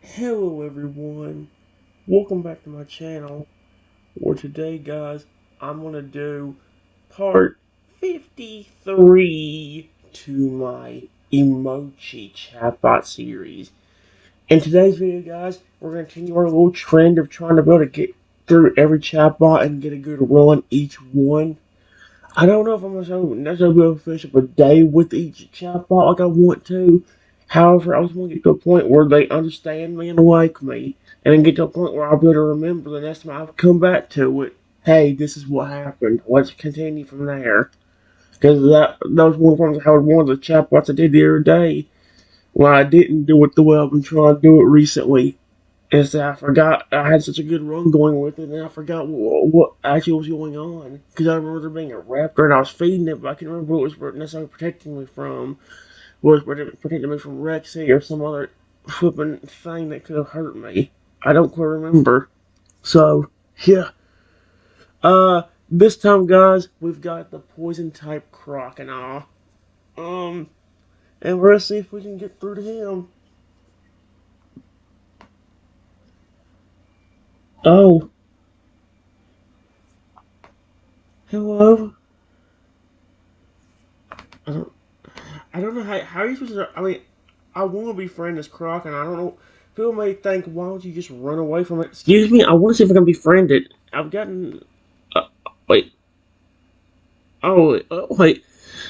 Hello everyone, welcome back to my channel, where today guys, I'm going to do part 53 to my Emochi Chatbot series. In today's video guys, we're going to continue our little trend of trying to be able to get through every chatbot and get a good run each one. I don't know if I'm necessarily be able to finish up a day with each chatbot like I want to. However, I just want to get to a point where they understand me and like me, and then get to a point where I'll be able to remember the next time I come back to it. Hey, this is what happened. Let's continue from there. Because that was one of the times I had one of the chatbots I did the other day when I didn't do it the way I've been trying to do it recently. Is that I forgot I had such a good run going with it, and I forgot what actually was going on. Because I remember there being a raptor, and I was feeding it, but I can't remember what it was necessarily protecting me from. Was protecting me from Rexy or some other flipping thing that could have hurt me. I don't quite remember. So, yeah. This time, guys, we've got the poison type Croconaw. And we're gonna see if we can get through to him. Oh, hello. I don't, I don't know how are you supposed to. I mean, I want to befriend this croc, and I don't know. People may think, why don't you just run away from it? Excuse me, I want to see if I can befriend it. I've gotten. Wait. Oh, wait.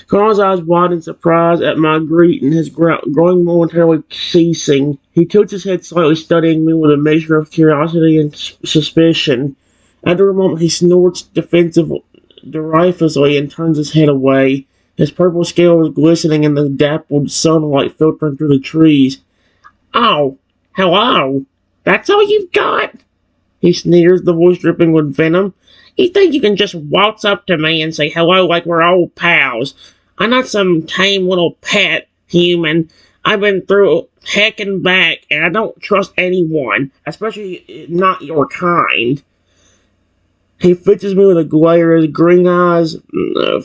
Carl's eyes wide in surprise at my greeting, his growing momentarily ceasing. He tilts his head slightly, studying me with a measure of curiosity and suspicion. After a moment, he snorts derisively and turns his head away. His purple scale was glistening in the dappled sunlight filtering through the trees. "Oh, hello. That's all you've got?" He sneers, the voice dripping with venom. "You think you can just waltz up to me and say hello like we're old pals? I'm not some tame little pet human. I've been through heck and back, and I don't trust anyone, especially not your kind." He fixes me with a glare, his green eyes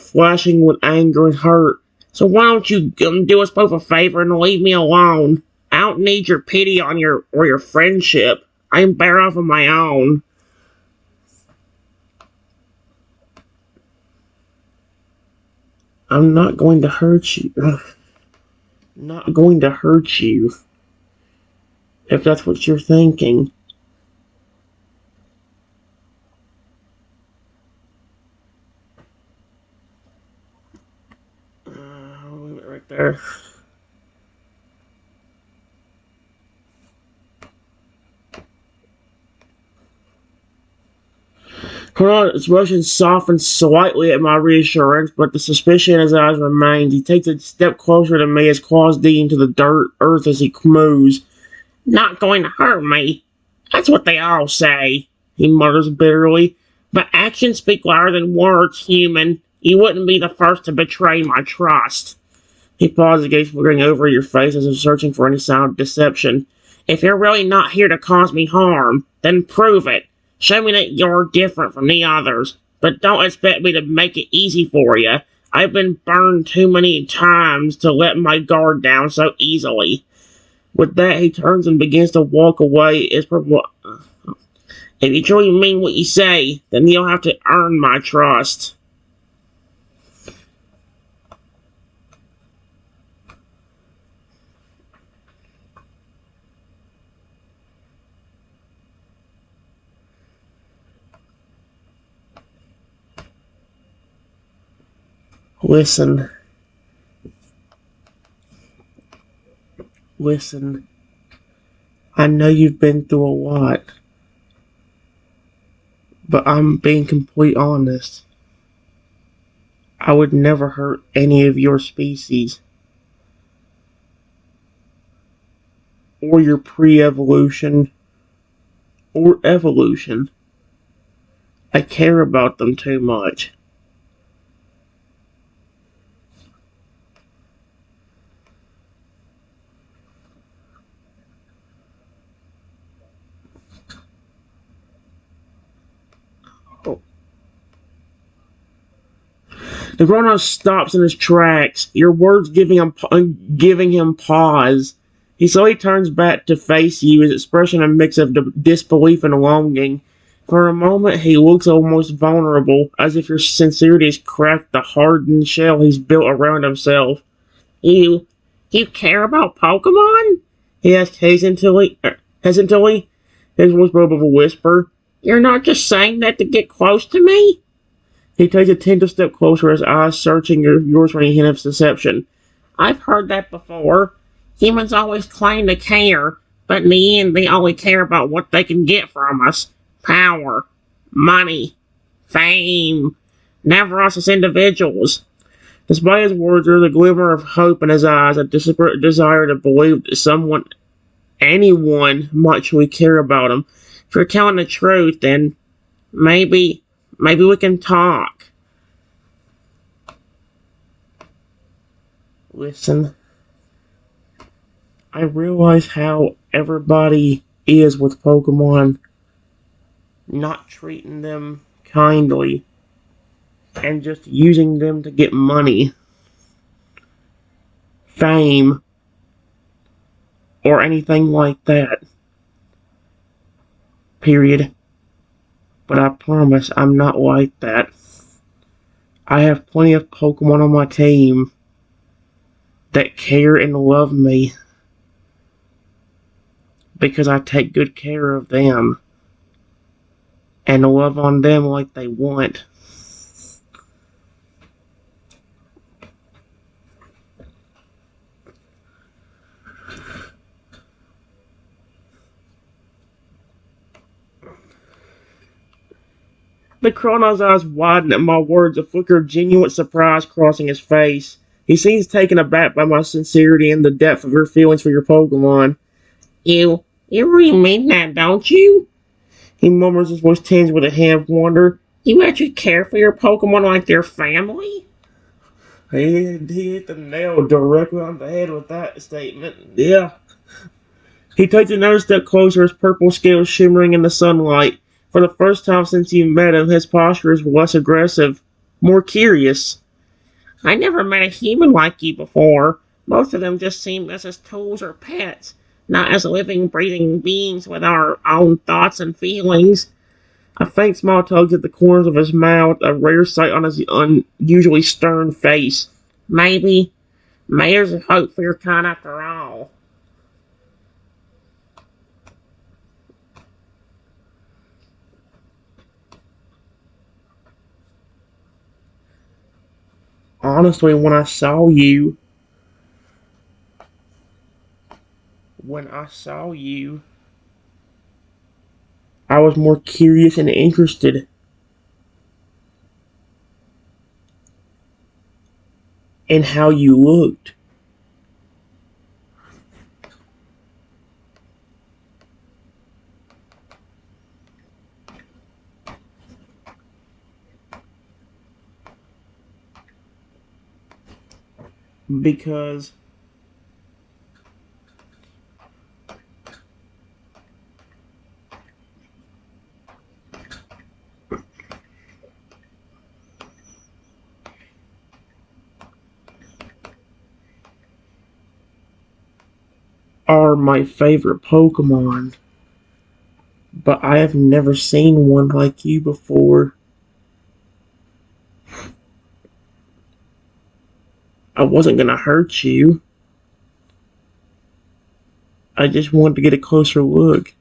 flashing with anger and hurt. "So why don't you do us both a favor and leave me alone? I don't need your pity or your friendship. I'm better off on my own." "I'm not going to hurt you. Not going to hurt you, if that's what you're thinking." Leave it right there. Carl's expression softens slightly at my reassurance, but the suspicion in his eyes remains. He takes a step closer to me, his claws digging into the earth as he moves. "Not going to hurt me? That's what they all say," he mutters bitterly. "But actions speak louder than words, human. You wouldn't be the first to betray my trust." He pauses, gaze flickering over your face as if searching for any sign of deception. "If you're really not here to cause me harm, then prove it. Show me that you're different from the others. But don't expect me to make it easy for you. I've been burned too many times to let my guard down so easily." With that, he turns and begins to walk away. If you truly mean what you say, then you'll have to earn my trust. Listen. Listen. I know you've been through a lot, but I'm being completely honest. I would never hurt any of your species, or your pre-evolution, or evolution. I care about them too much. Oh. The grown-up stops in his tracks, your words giving him pause. He slowly turns back to face you, his expression a mix of disbelief and longing. For a moment, he looks almost vulnerable, as if your sincerity has cracked the hardened shell he's built around himself. You, you care about Pokemon? He asked hesitantly, his voice broke of a whisper. You're not just saying that to get close to me? He takes a tender step closer, his eyes searching yours for any hint of deception. I've heard that before. Humans always claim to care, but in the end they only care about what they can get from us. Power, money, fame. Never us as individuals. Despite his words, there was a glimmer of hope in his eyes, a desperate desire to believe that anyone, might truly care about him. If you're telling the truth, then maybe we can talk. Listen, I realize how everybody is with Pokemon, not treating them kindly, and just using them to get money, fame, or anything like that. Period. But I promise I'm not like that. I have plenty of Pokemon on my team that care and love me because I take good care of them and love on them like they want. The Croconaw's eyes widen at my words, a flicker of genuine surprise crossing his face. He seems taken aback by my sincerity and the depth of your feelings for your Pokemon. You really mean that, don't you? He murmurs, his voice tinged with a hint of wonder. You actually care for your Pokemon like their family? He hit the nail directly on the head with that statement. Yeah. He takes another step closer, his purple scales shimmering in the sunlight. For the first time since you met him, his posture is less aggressive, more curious. I never met a human like you before. Most of them just seem as tools or pets, not as living, breathing beings with our own thoughts and feelings. A faint smile tugs at the corners of his mouth, a rare sight on his unusually stern face. Maybe there's hope for your kind after all. Honestly, when I saw you, I was more curious and interested in how you looked. Because are my favorite Pokemon, but I have never seen one like you before. I wasn't gonna hurt you. I just wanted to get a closer look.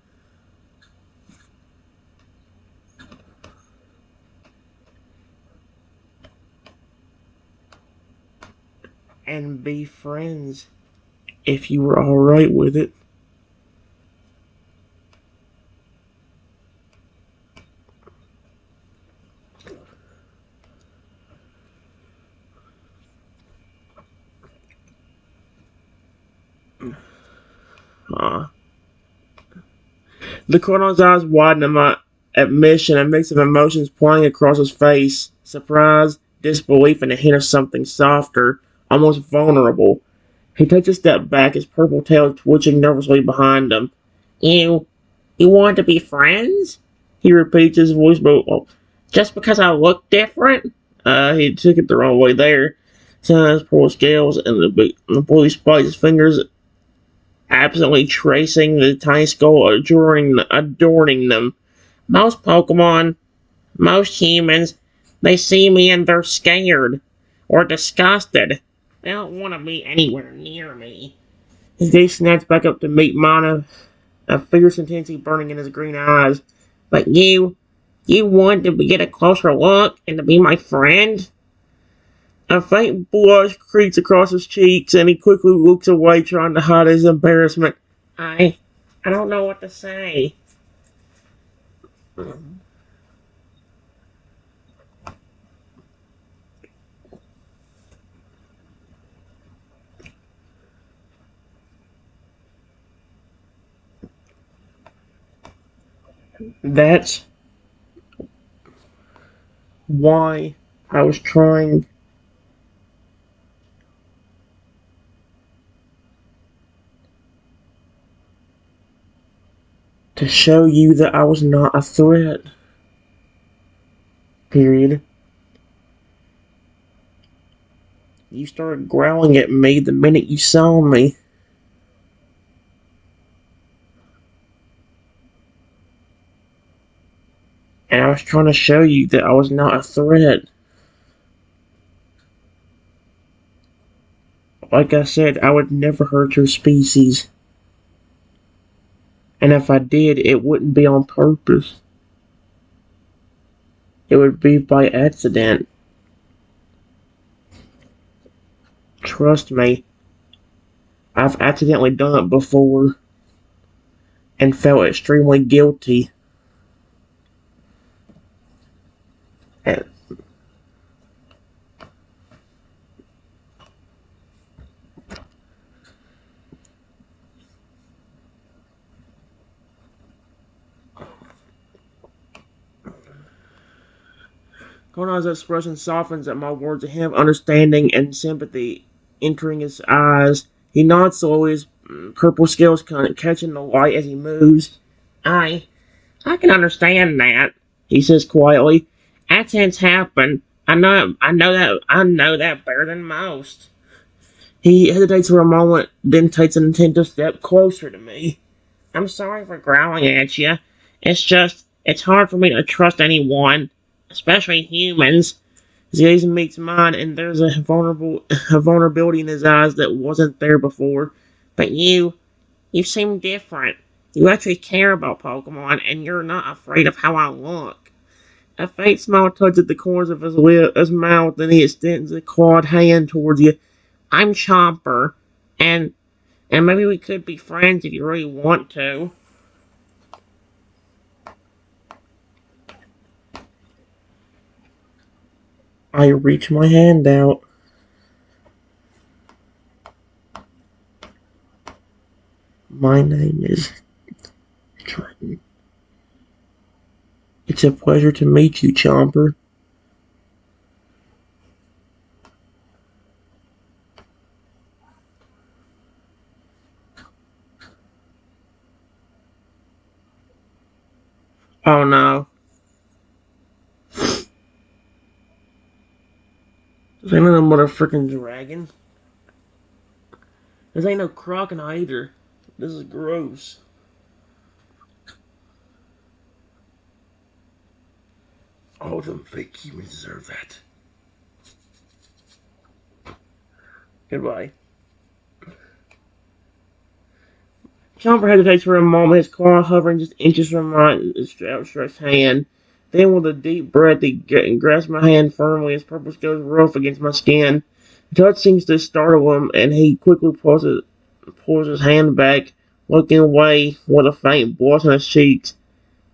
And be friends if you were alright with it. The Colonel's eyes widen at my admission, a mix of emotions playing across his face. Surprise, disbelief, and a hint of something softer, almost vulnerable. He takes a step back, his purple tail twitching nervously behind him. You want to be friends? He repeats, his voice broke. Just because I look different? He took it the wrong way there. His purple scales and the boy spites his fingers absolutely tracing the tiny skull, adorning them. Most Pokemon, most humans, they see me and they're scared or disgusted. They don't want to be anywhere near me. His gaze snaps back up to meet mine, a fierce intensity burning in his green eyes. But you want to get a closer look and to be my friend? A faint blush creeps across his cheeks, and he quickly looks away, trying to hide his embarrassment. I don't know what to say. That's why I was trying to show you that I was not a threat. Period. You started growling at me the minute you saw me. And I was trying to show you that I was not a threat. Like I said, I would never hurt your species. And if I did, it wouldn't be on purpose. It would be by accident. Trust me, I've accidentally done it before and felt extremely guilty. And Conan's expression softens at my words, a hint of understanding and sympathy entering his eyes. He nods slowly, his purple scales catching the light as he moves. I can understand that, he says quietly. Accidents happen. I know that better than most. He hesitates for a moment, then takes an attentive step closer to me. I'm sorry for growling at you. It's hard for me to trust anyone, especially humans. His gaze meets mine, and there's a vulnerability in his eyes that wasn't there before. But you seem different. You actually care about Pokemon, and you're not afraid of how I look. A faint smile touches the corners of his mouth, and he extends a clawed hand towards you. I'm Chomper, and maybe we could be friends if you really want to. I reach my hand out. My name is Trenton. It's a pleasure to meet you, Chomper. Oh no. This ain't no motherfucking dragon. This ain't no Croconaw either. This is gross. All them fake humans deserve that. Goodbye. Chomper hesitates for a moment, his claw hovering just inches from my outstretched hand. Then, with a deep breath, he grasps my hand firmly, his purple scales rough against my skin. The touch seems to startle him, and he quickly pulls his hand back, looking away with a faint blush on his cheeks.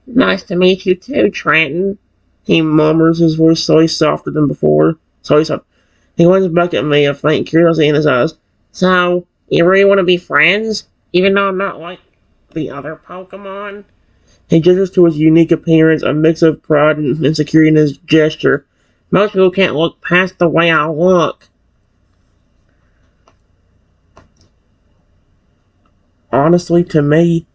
Nice to meet you too, Trenton, he murmurs, his voice slightly softer than before. He looks back at me, a faint curiosity in his eyes. So, you really want to be friends? Even though I'm not like the other Pokemon? He gestures to his unique appearance, a mix of pride and insecurity in his gesture. Most people can't look past the way I look. Honestly, to me,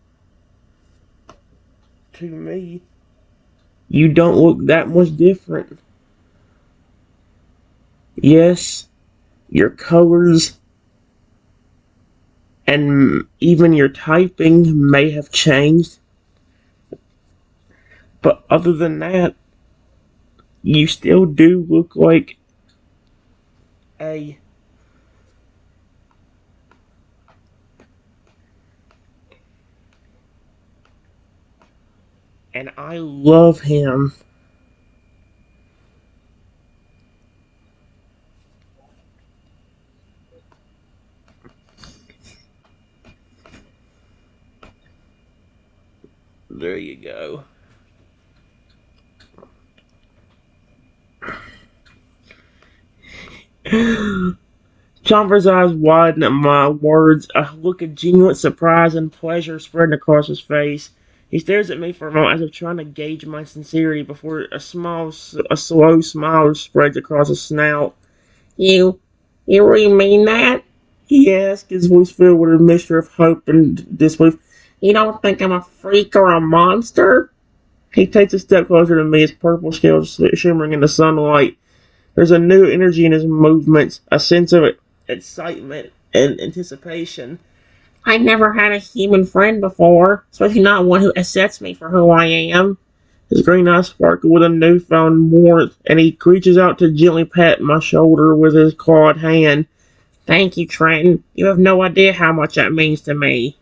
you don't look that much different. Yes, your colors and even your typing may have changed. But other than that, you still do look like a and I love him. There you go. Chomper's eyes widen at my words, a look of genuine surprise and pleasure spreading across his face. He stares at me for a moment as if trying to gauge my sincerity before a slow smile spreads across his snout. You really mean that? He asked, his voice filled with a mixture of hope and disbelief. You don't think I'm a freak or a monster? He takes a step closer to me, his purple scales shimmering in the sunlight. There's a new energy in his movements, a sense of excitement and anticipation. I never had a human friend before, especially not one who accepts me for who I am. His green eyes sparkle with a newfound warmth, and he reaches out to gently pat my shoulder with his clawed hand. Thank you, Trenton. You have no idea how much that means to me.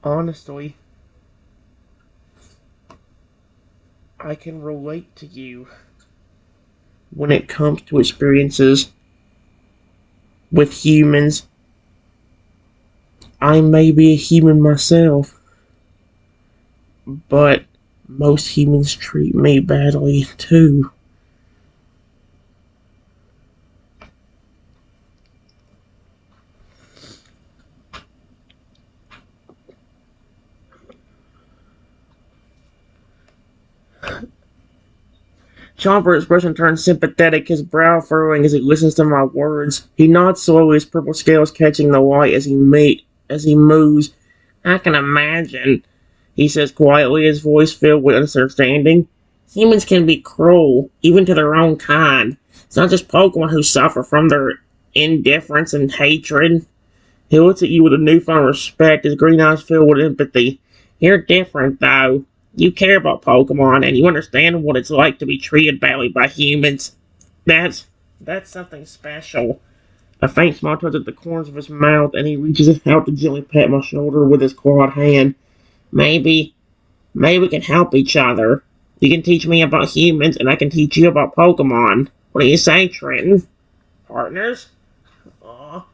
Honestly, I can relate to you when it comes to experiences with humans. I may be a human myself, but most humans treat me badly too. Chomper's expression turns sympathetic, his brow furrowing as he listens to my words. He nods slowly, his purple scales catching the light as he moves. I can imagine, he says quietly, his voice filled with understanding. Humans can be cruel, even to their own kind. It's not just Pokemon who suffer from their indifference and hatred. He looks at you with a newfound respect, his green eyes filled with empathy. You're different, though. You care about Pokemon, and you understand what it's like to be treated badly by humans. That's something special. A faint smile turns at the corners of his mouth, and he reaches out to gently pat my shoulder with his clawed hand. Maybe, maybe we can help each other. You can teach me about humans, and I can teach you about Pokemon. What do you say, Trenton? Partners? Aw,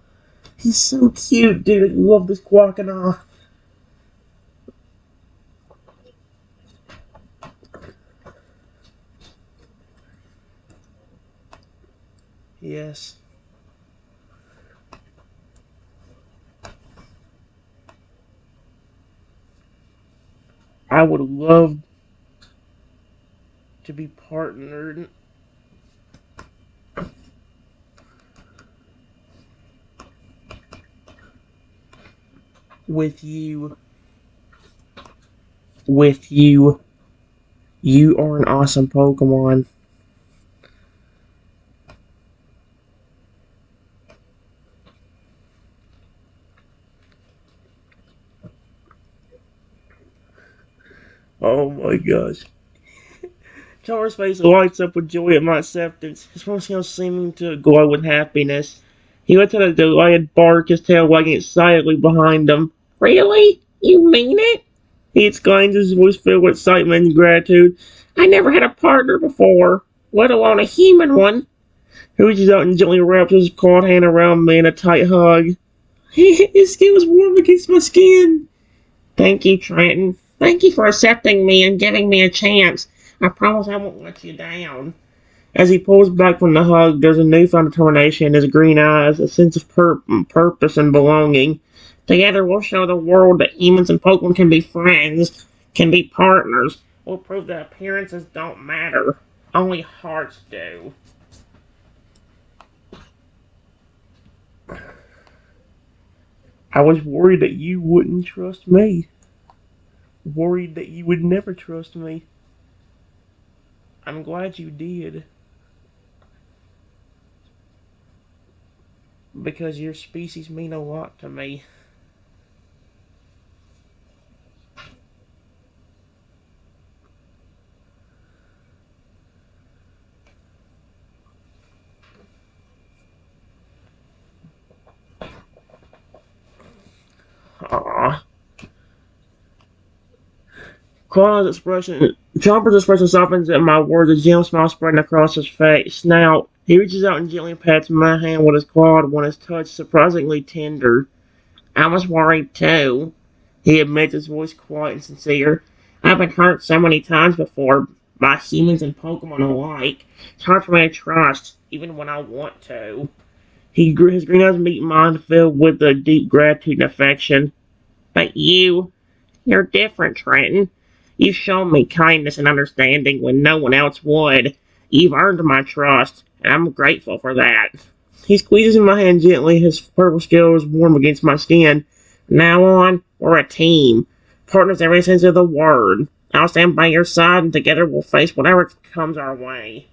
he's so cute, dude. I love this Croconaw. Yes, I would love to be partnered with you. With you. You are an awesome Pokemon. Oh my gosh. Charles' face lights up with joy at my acceptance, his small scales seeming to glow with happiness. He lets out a delighted bark, his tail wagging excitedly behind him. Really? You mean it? He exclaims, his voice filled with excitement and gratitude. I never had a partner before, let alone a human one. He reaches out and gently wraps his clawed hand around me in a tight hug. His skin was warm against my skin. Thank you, Trenton. Thank you for accepting me and giving me a chance. I promise I won't let you down. As he pulls back from the hug, there's a newfound determination in his green eyes, a sense of purpose and belonging. Together, we'll show the world that humans and Pokemon can be friends, can be partners. We'll prove that appearances don't matter. Only hearts do. I was worried that you wouldn't trust me. worried that you would never trust me. I'm glad you did, because your species mean a lot to me. Aww. Chomper's expression softens at my words, a gentle smile spreading across his face. Now, he reaches out and gently pats my hand with his clawed one, his touch surprisingly tender. I was worried too, he admits, his voice quiet and sincere. I've been hurt so many times before, by humans and Pokemon alike. It's hard for me to trust, even when I want to. His green eyes meet mine, filled with a deep gratitude and affection. But you're different, Trenton. You've shown me kindness and understanding when no one else would. You've earned my trust, and I'm grateful for that. He squeezes my hand gently, his purple scales warm against my skin. From now on, we're a team. Partners every sense of the word. I'll stand by your side, and together we'll face whatever comes our way.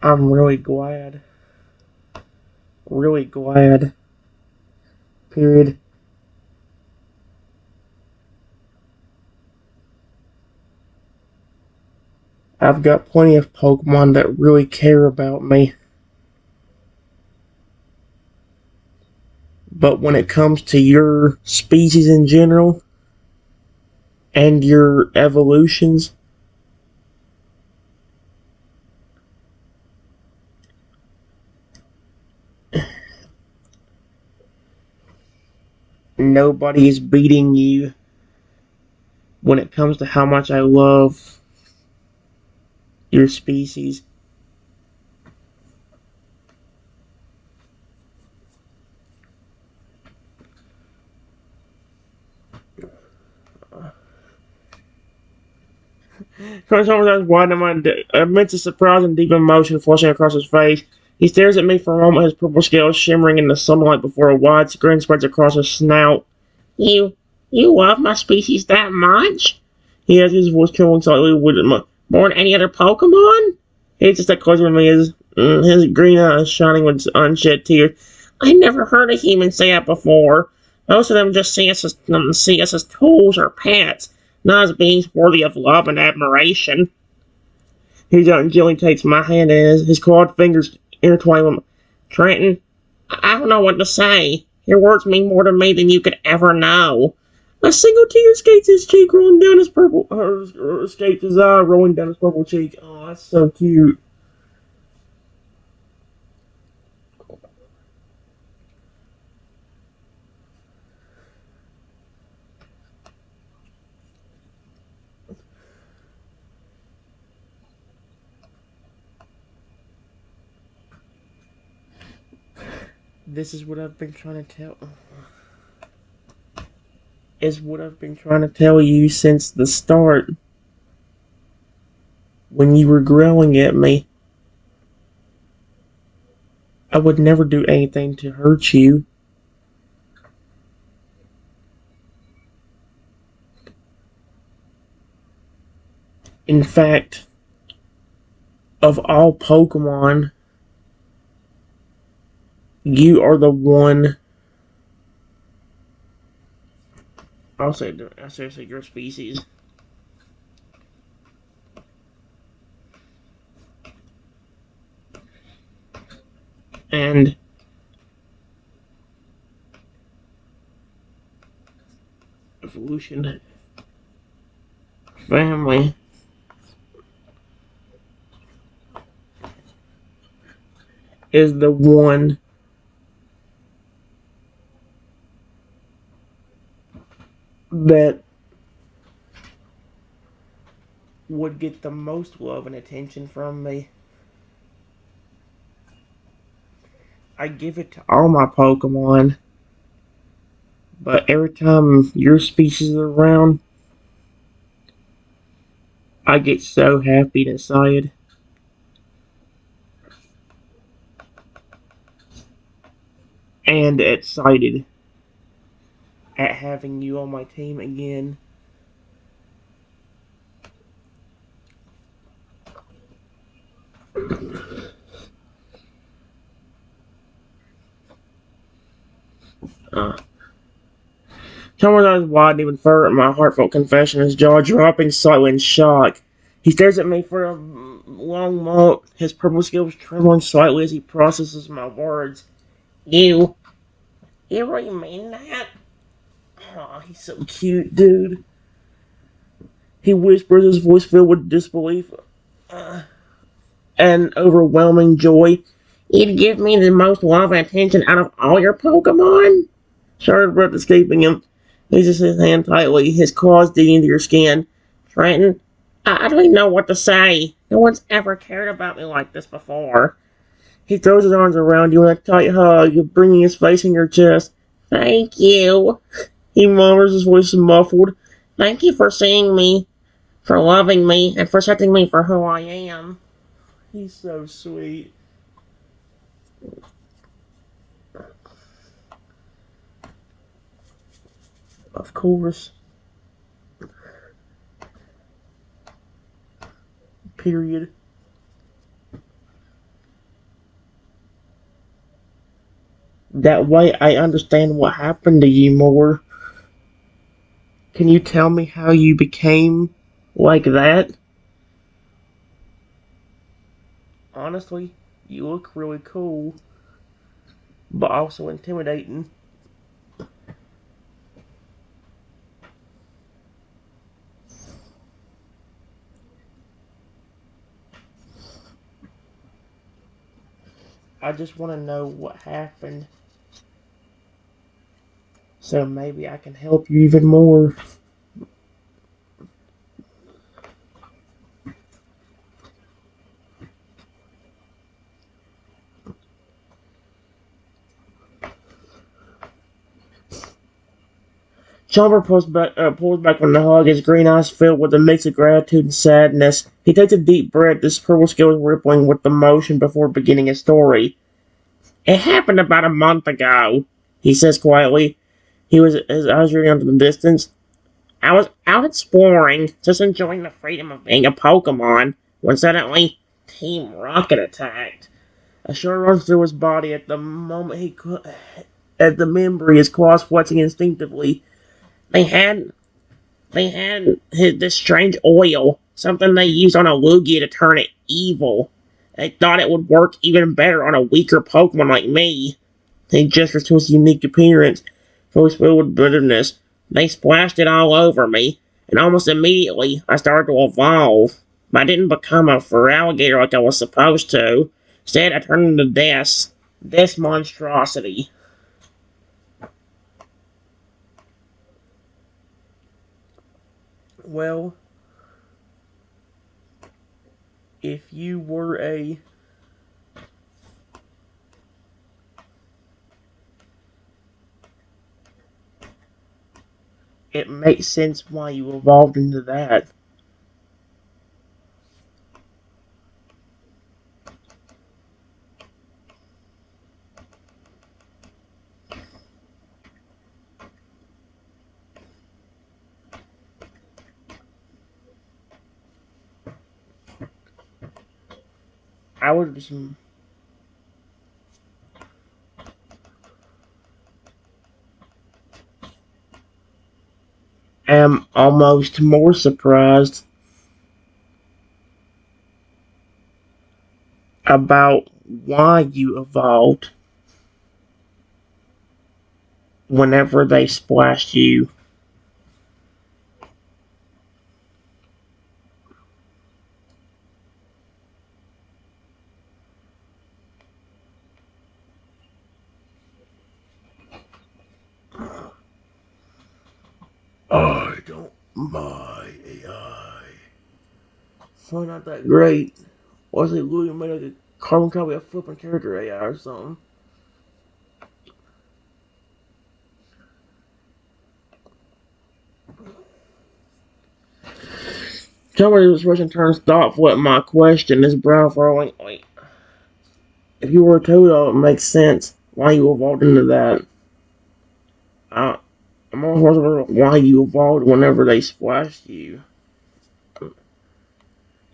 I'm really glad. Really glad. Period. I've got plenty of Pokemon that really care about me. But when it comes to your species in general and your evolutions, nobody is beating you when it comes to how much I love your species. Chomper's eyes widen amidst a surprise and deep emotion flushing across his face. He stares at me for a moment, his purple scales shimmering in the sunlight before a wide grin spreads across his snout. You, you love my species that much? He has his voice trembling slightly with more than any other Pokemon? He just that closer to me, his green eyes shining with unshed tears. I never heard a human say that before. Most of them just see us as tools or pets, not as beings worthy of love and admiration. He gently takes my hand and his clawed fingers intertwine with Trenton, I don't know what to say. Your words mean more to me than you could ever know. A single tear escapes his cheek, rolling down his purple. Escapes his eye, rolling down his purple cheek. Oh, that's so cute. This is what I've been trying to tell. Is what I've been trying to tell you since the start. When you were growling at me, I would never do anything to hurt you. In fact, of all Pokemon, you are the one. I'll say your species. And evolution family is the one that would get the most love and attention from me. I give it to all my Pokemon, but every time your species is around, I get so happy inside. and excited at having you on my team again. Chomper's eyes widen even further at my heartfelt confession, his jaw dropping slightly in shock. He stares at me for a long moment, his purple scales trembling slightly as he processes my words. You really mean that? Aw, he's so cute, dude. He whispers, his voice filled with disbelief and overwhelming joy. You'd give me the most love and attention out of all your Pokemon? Shuddered breath escaping him. He just his hand tightly, his claws digging into your skin. Trenton, I don't even know what to say. No one's ever cared about me like this before. He throws his arms around you in a tight hug, bringing his face in your chest. Thank you. He murmurs, his voice muffled. Thank you for seeing me, for loving me, and for accepting me for who I am. He's so sweet. Of course. Period. That way I understand what happened to you more. Can you tell me how you became like that? Honestly, you look really cool, but also intimidating. I just want to know what happened, so maybe I can help you even more. Chomper pulls back from the hug, his green eyes filled with a mix of gratitude and sadness. He takes a deep breath, his purple scales rippling with emotion before beginning his story. It happened about a month ago, he says quietly. His eyes reading into the distance. I was out exploring, just enjoying the freedom of being a Pokemon, when suddenly Team Rocket attacked. A shudder runs through his body at the moment at the memory, his claws flexing instinctively. They had this strange oil, something they used on a Lugia to turn it evil. They thought it would work even better on a weaker Pokemon like me. He gestures to his unique appearance, voice filled with bitterness. They splashed it all over me, and almost immediately I started to evolve. But I didn't become a Feraligatr like I was supposed to. Instead, I turned into this monstrosity. Well, if you were a it makes sense why you evolved into that. I would just am almost more surprised about why you evolved whenever they splashed you. I don't my AI. So not that great. Was it Louis made like a carbon copy of flipping character AI or something? Tell me this person turns thoughtful at my question, his brow furrowing. Wait, if you were a Toad, it makes sense. why you evolved into that. I'm always wondering why you evolved whenever they splashed you.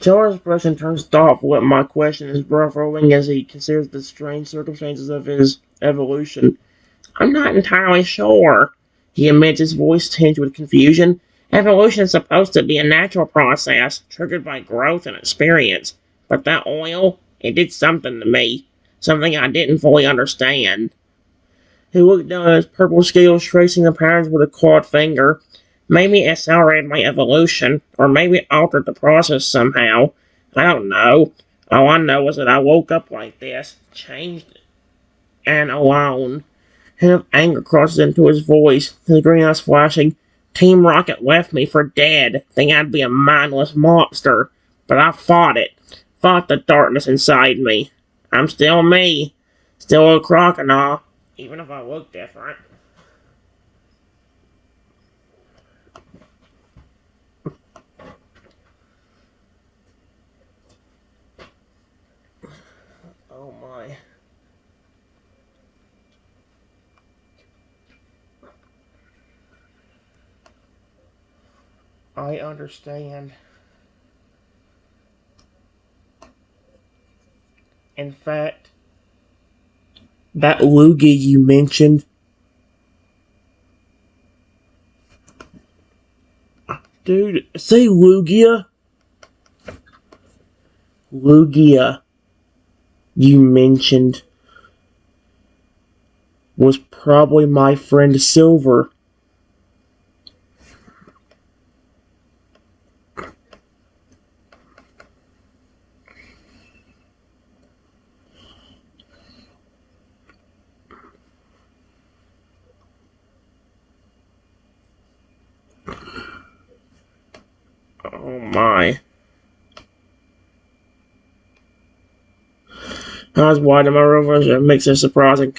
Chomper's expression turns thoughtful at my question, his breath rolling as he considers the strange circumstances of his evolution. I'm not entirely sure, he admits, his voice tinged with confusion. Evolution is supposed to be a natural process, triggered by growth and experience. But that oil, it did something to me. Something I didn't fully understand. He looked down at his purple scales, tracing the patterns with a clawed finger. Maybe it accelerated my evolution, or maybe it altered the process somehow. I don't know. All I know is that I woke up like this, changed and alone. A hint of anger crosses into his voice, his green eyes flashing. Team Rocket left me for dead, thinking I'd be a mindless monster. But I fought it. Fought the darkness inside me. I'm still me. Still a Croconaw, even if I look different. Oh my. I understand. In fact, that Lugia you mentioned, dude, say Lugia. Lugia you mentioned was probably my friend Silver. Oh my. Eyes wide in my rover makes a surprising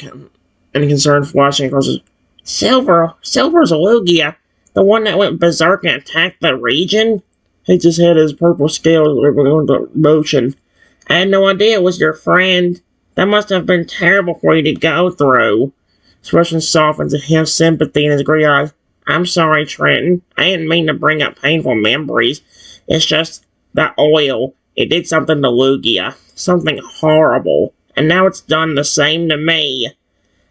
and concern flashing across his... Silver's a Lugia. The one that went berserk and attacked the region? He just had his purple scales going into motion. I had no idea it was your friend. That must have been terrible for you to go through. His expression softens and he has sympathy in his gray eyes. I'm sorry, Trenton. I didn't mean to bring up painful memories. It's just that oil. It did something to Lugia. Something horrible. And now it's done the same to me.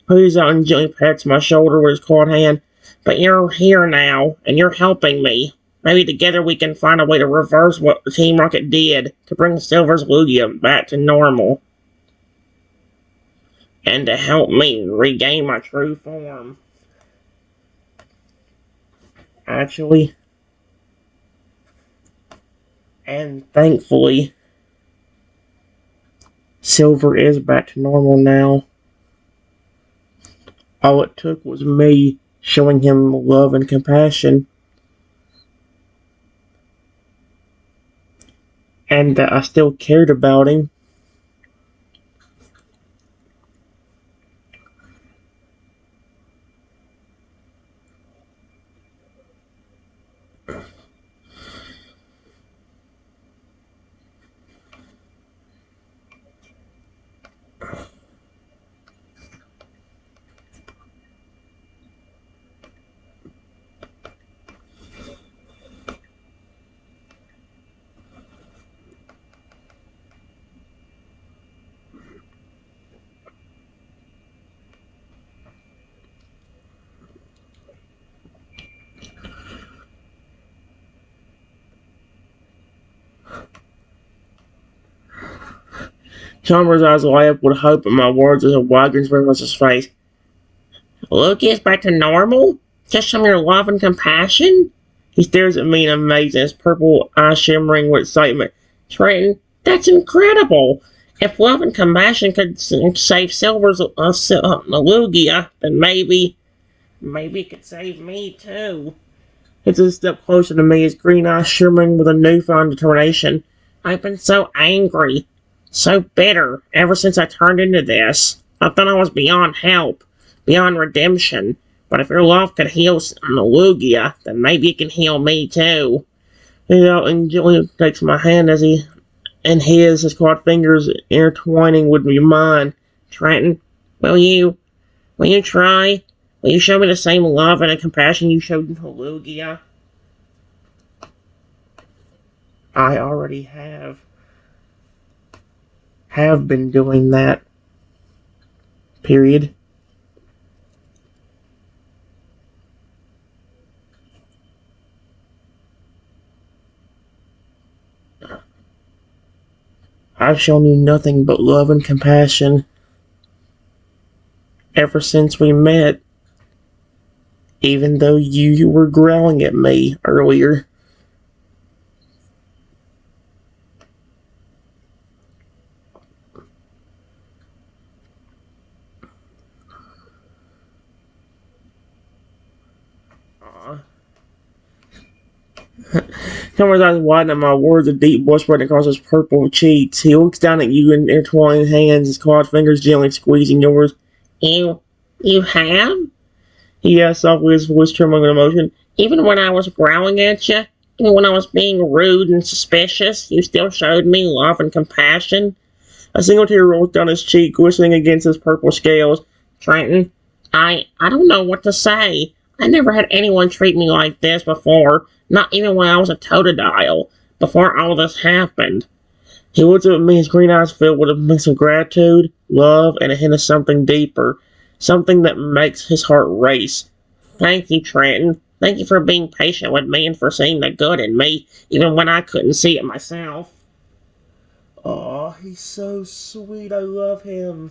Please out and gently pats my shoulder with his clawed hand. But you're here now, and you're helping me. Maybe together we can find a way to reverse what Team Rocket did to bring Silver's Lugia back to normal. And to help me regain my true form. Actually, and thankfully, Silver is back to normal now. All it took was me showing him love and compassion. And that I still cared about him. Chomper's eyes light up with hope at my words as a wagon across his face. Lugia's back to normal? Just from your love and compassion? He stares at me in amazement, his purple eyes shimmering with excitement. Trenton, that's incredible! If love and compassion could save Silver's Lugia, then maybe it could save me too. It's a step closer to me, his green eyes shimmering with a newfound determination. I've been so angry, so bitter, ever since I turned into this. I thought I was beyond help, beyond redemption. But if your love could heal Lugia, then maybe it can heal me too. He out and gently takes my hand as he and his clawed fingers intertwining with mine. Trenton, will you Will you try? Will you show me the same love and compassion you showed in Lugia? I already have been doing that. Period. I've shown you nothing but love and compassion ever since we met, even though you were growling at me earlier. Chomper's eyes widen at my words, a deep blush spreading across his purple cheeks. He looks down at you and intertwined hands, his clawed fingers gently squeezing yours. You have? He asked softly, his voice trembling with emotion. Even when I was growling at you, even when I was being rude and suspicious, you still showed me love and compassion. A single tear rolls down his cheek, glistening against his purple scales. Trenton, I don't know what to say. I never had anyone treat me like this before, not even when I was a Totodile, before all this happened. He looks up at me, his green eyes filled with a mix of gratitude, love, and a hint of something deeper, something that makes his heart race. Thank you, Trenton. Thank you for being patient with me and for seeing the good in me, even when I couldn't see it myself. Aw, he's so sweet. I love him.